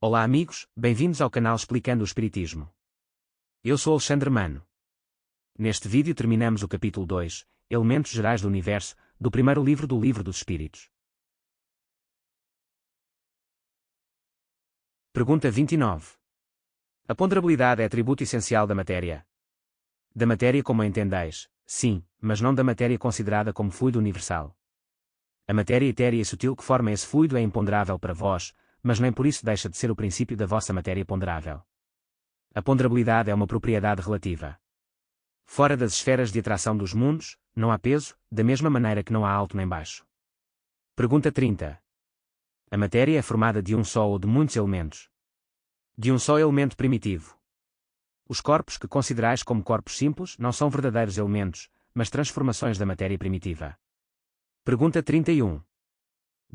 Olá amigos, bem-vindos ao canal Explicando o Espiritismo. Eu sou Alexandre Mano. Neste vídeo terminamos o capítulo 2, Elementos Gerais do Universo, do primeiro livro do Livro dos Espíritos. Pergunta 29. A ponderabilidade é atributo essencial da matéria? Da matéria como a entendeis, sim, mas não da matéria considerada como fluido universal. A matéria etérea e sutil que forma esse fluido é imponderável para vós, mas nem por isso deixa de ser o princípio da vossa matéria ponderável. A ponderabilidade é uma propriedade relativa. Fora das esferas de atração dos mundos, não há peso, da mesma maneira que não há alto nem baixo. Pergunta 30. A matéria é formada de um só ou de muitos elementos? De um só elemento primitivo. Os corpos que considerais como corpos simples não são verdadeiros elementos, mas transformações da matéria primitiva. Pergunta 31.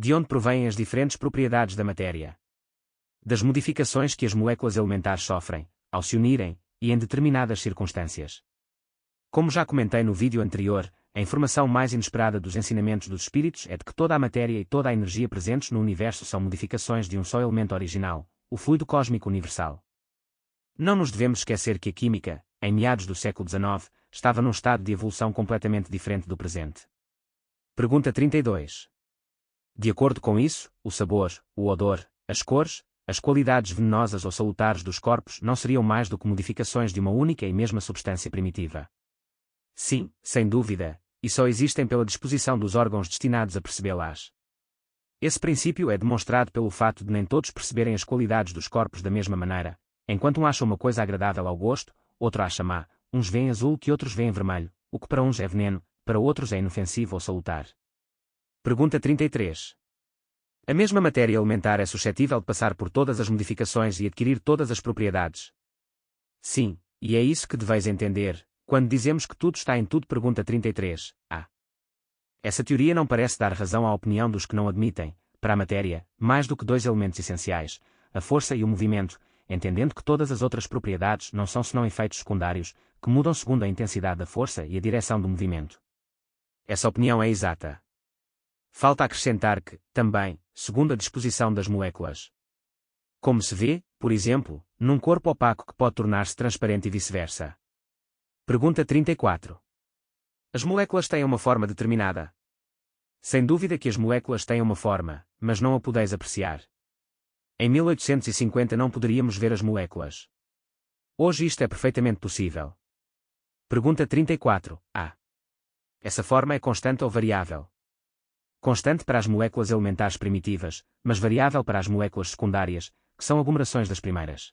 De onde provêm as diferentes propriedades da matéria? Das modificações que as moléculas elementares sofrem, ao se unirem, e em determinadas circunstâncias. Como já comentei no vídeo anterior, a informação mais inesperada dos ensinamentos dos espíritos é de que toda a matéria e toda a energia presentes no universo são modificações de um só elemento original, o fluido cósmico universal. Não nos devemos esquecer que a química, em meados do século XIX, estava num estado de evolução completamente diferente do presente. Pergunta 32. De acordo com isso, o sabor, o odor, as cores, as qualidades venenosas ou salutares dos corpos não seriam mais do que modificações de uma única e mesma substância primitiva. Sim, sem dúvida, e só existem pela disposição dos órgãos destinados a percebê-las. Esse princípio é demonstrado pelo fato de nem todos perceberem as qualidades dos corpos da mesma maneira, enquanto um acha uma coisa agradável ao gosto, outro acha má, uns veem azul que outros veem vermelho, o que para uns é veneno, para outros é inofensivo ou salutar. Pergunta 33. A mesma matéria elementar é suscetível de passar por todas as modificações e adquirir todas as propriedades? Sim, e é isso que deveis entender, quando dizemos que tudo está em tudo. Pergunta 33. Essa teoria não parece dar razão à opinião dos que não admitem, para a matéria, mais do que dois elementos essenciais, a força e o movimento, entendendo que todas as outras propriedades não são senão efeitos secundários, que mudam segundo a intensidade da força e a direção do movimento. Essa opinião é exata. Falta acrescentar que, também, segundo a disposição das moléculas. Como se vê, por exemplo, num corpo opaco que pode tornar-se transparente e vice-versa. Pergunta 34. As moléculas têm uma forma determinada? Sem dúvida que as moléculas têm uma forma, mas não a podeis apreciar. Em 1850 não poderíamos ver as moléculas. Hoje isto é perfeitamente possível. Pergunta 34. Essa forma é constante ou variável? Constante para as moléculas elementares primitivas, mas variável para as moléculas secundárias, que são aglomerações das primeiras.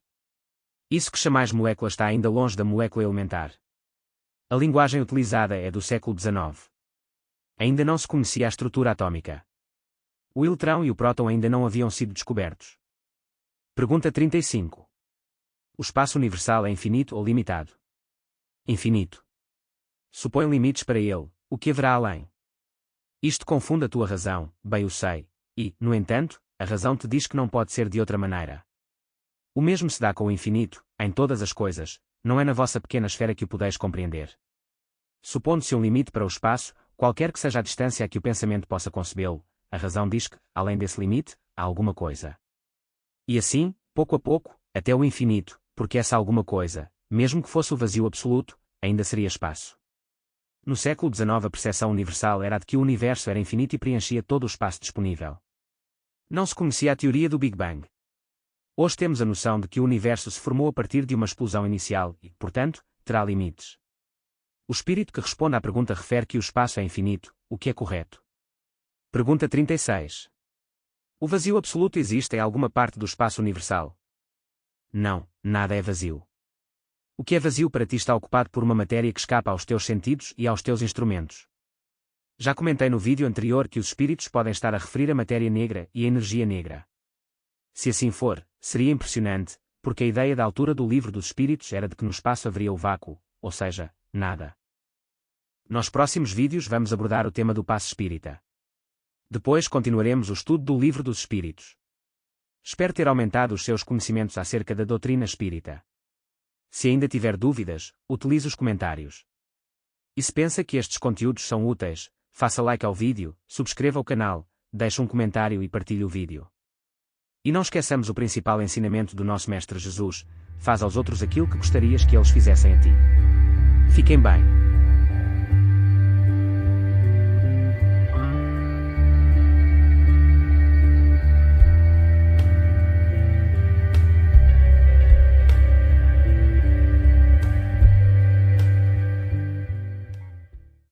Isso que chamais molécula está ainda longe da molécula elementar. A linguagem utilizada é do século XIX. Ainda não se conhecia a estrutura atômica. O eletrão e o próton ainda não haviam sido descobertos. Pergunta 35. O espaço universal é infinito ou limitado? Infinito. Supõe limites para ele, o que haverá além? Isto confunde a tua razão, bem o sei, e, no entanto, a razão te diz que não pode ser de outra maneira. O mesmo se dá com o infinito, em todas as coisas, não é na vossa pequena esfera que o podeis compreender. Supondo-se um limite para o espaço, qualquer que seja a distância a que o pensamento possa concebê-lo, a razão diz que, além desse limite, há alguma coisa. E assim, pouco a pouco, até o infinito, porque essa alguma coisa, mesmo que fosse o vazio absoluto, ainda seria espaço. No século XIX a percepção universal era a de que o universo era infinito e preenchia todo o espaço disponível. Não se conhecia a teoria do Big Bang. Hoje temos a noção de que o universo se formou a partir de uma explosão inicial e, portanto, terá limites. O espírito que responde à pergunta refere que o espaço é infinito, o que é correto. Pergunta 36. O vazio absoluto existe em alguma parte do espaço universal? Não, nada é vazio. O que é vazio para ti está ocupado por uma matéria que escapa aos teus sentidos e aos teus instrumentos. Já comentei no vídeo anterior que os espíritos podem estar a referir a matéria negra e a energia negra. Se assim for, seria impressionante, porque a ideia da altura do livro dos espíritos era de que no espaço haveria o vácuo, ou seja, nada. Nos próximos vídeos vamos abordar o tema do passe espírita. Depois continuaremos o estudo do livro dos espíritos. Espero ter aumentado os seus conhecimentos acerca da doutrina espírita. Se ainda tiver dúvidas, utilize os comentários. E se pensa que estes conteúdos são úteis, faça like ao vídeo, subscreva o canal, deixe um comentário e partilhe o vídeo. E não esqueçamos o principal ensinamento do nosso Mestre Jesus: faz aos outros aquilo que gostarias que eles fizessem a ti. Fiquem bem.